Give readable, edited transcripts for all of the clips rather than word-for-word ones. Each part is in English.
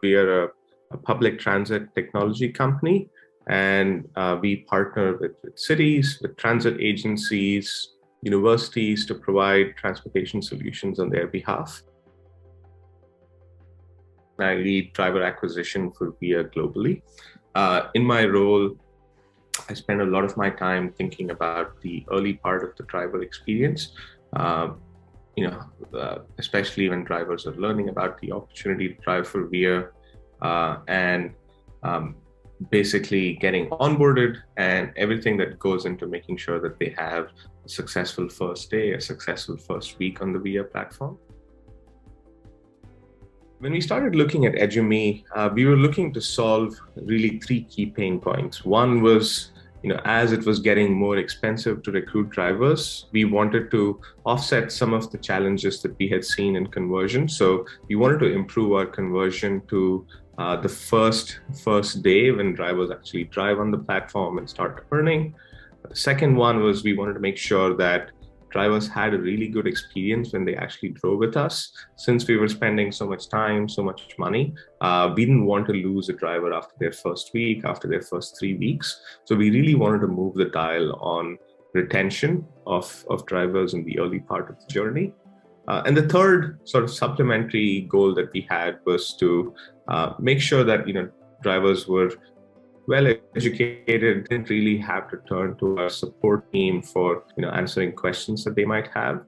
We are a public transit technology company, and we partner with cities, with transit agencies, universities to provide transportation solutions on their behalf. I lead driver acquisition for VIA globally. In my role, I spend a lot of my time thinking about the early part of the driver experience, especially when drivers are learning about the opportunity to drive for VIA, and basically getting onboarded and everything that goes into making sure that they have a successful first day, a successful first week on the VIA platform. When we started looking at eduMe, we were looking to solve really three key pain points. One was, as it was getting more expensive to recruit drivers, we wanted to offset some of the challenges that we had seen in conversion. So we wanted to improve our conversion to the first day when drivers actually drive on the platform and start earning. The second one was we wanted to make sure that drivers had a really good experience when they actually drove with us. Since we were spending so much time, so much money, we didn't want to lose a driver after their first week, after their first 3 weeks. So we really wanted to move the dial on retention of drivers in the early part of the journey. And the third sort of supplementary goal that we had was to make sure that drivers were well educated, didn't really have to turn to our support team for answering questions that they might have.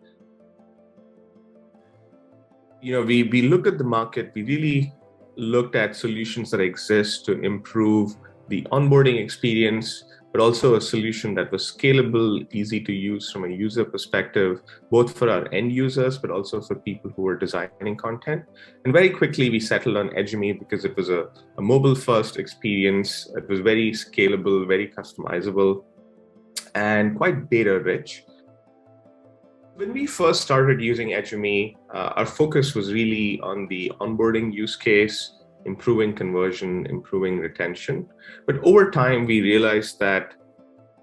We looked at the market. We really looked at solutions that exist to improve the onboarding experience, but also a solution that was scalable, easy to use from a user perspective, both for our end users, but also for people who are designing content. And very quickly, we settled on eduMe because it was a mobile-first experience. It was very scalable, very customizable, and quite data-rich. When we first started using eduMe, our focus was really on the onboarding use case, improving conversion, improving retention. But over time, we realized that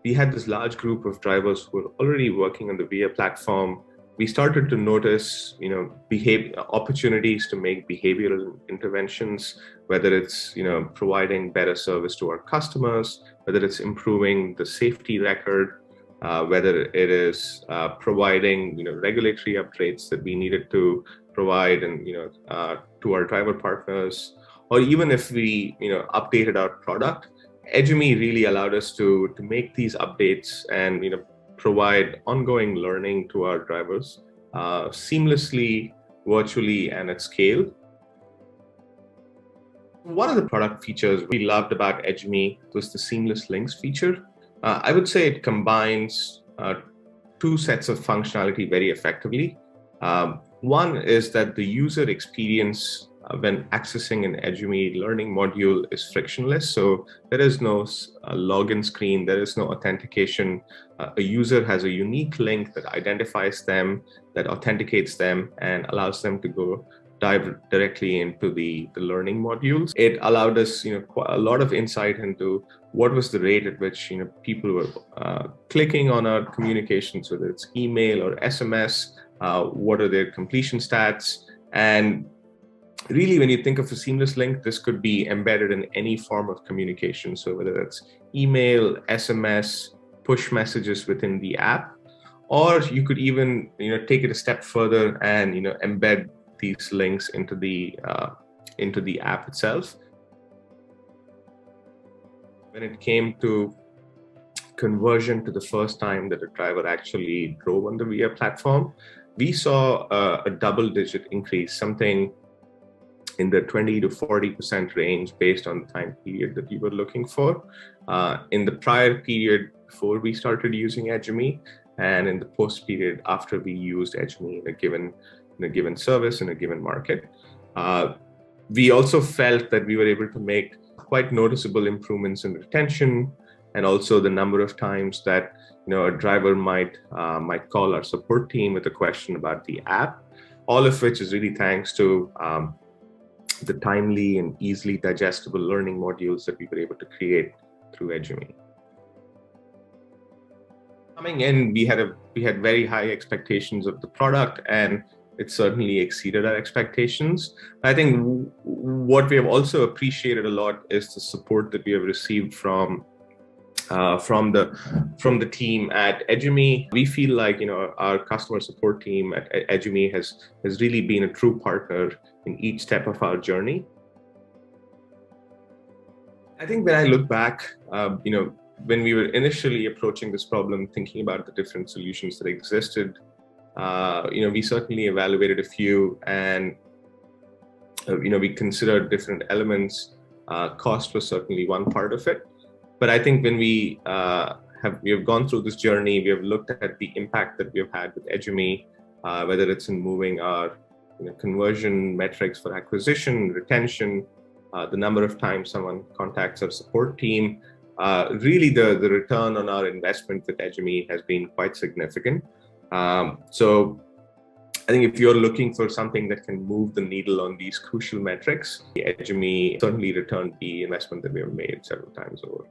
we had this large group of drivers who were already working on the VIA platform. We started to notice, opportunities to make behavioral interventions, whether it's, providing better service to our customers, whether it's improving the safety record, whether it is providing, regulatory updates that we needed to provide and, to our driver partners, or even if we, updated our product. eduMe really allowed us to make these updates and, provide ongoing learning to our drivers seamlessly, virtually, and at scale. One of the product features we loved about eduMe was the seamless links feature. I would say it combines two sets of functionality very effectively. One is that the user experience when accessing an eduMe learning module is frictionless. So there is no login screen, there is no authentication. A user has a unique link that identifies them, that authenticates them, and allows them to dive directly into the learning modules. It allowed us, a lot of insight into what was the rate at which people were clicking on our communications, whether it's email or SMS. What are their completion stats? And really, when you think of a seamless link, this could be embedded in any form of communication. So whether that's email, SMS, push messages within the app, or you could even take it a step further and embed these links into the app itself. When it came to conversion to the first time that a driver actually drove on the VIA platform, we saw a double-digit increase, something in the 20 to 40% range based on the time period that we were looking for. In the prior period before we started using eduMe, and in the post period after we used eduMe in a given service in a given market. We also felt that we were able to make quite noticeable improvements in retention, and also the number of times that a driver might call our support team with a question about the app, all of which is really thanks to the timely and easily digestible learning modules that we were able to create through eduMe. Coming in, we had very high expectations of the product, and it certainly exceeded our expectations. I think what we have also appreciated a lot is the support that we have received from the team at eduMe. We feel like our customer support team at eduMe has really been a true partner in each step of our journey. I think when I look back, when we were initially approaching this problem, thinking about the different solutions that existed, we certainly evaluated a few, and we considered different elements. Cost was certainly one part of it, but I think when we have gone through this journey, we have looked at the impact that we have had with eduMe, whether it's in moving our conversion metrics for acquisition, retention, the number of times someone contacts our support team. Really, the return on our investment with eduMe has been quite significant. So I think if you're looking for something that can move the needle on these crucial metrics, eduMe certainly returned the investment that we have made several times over.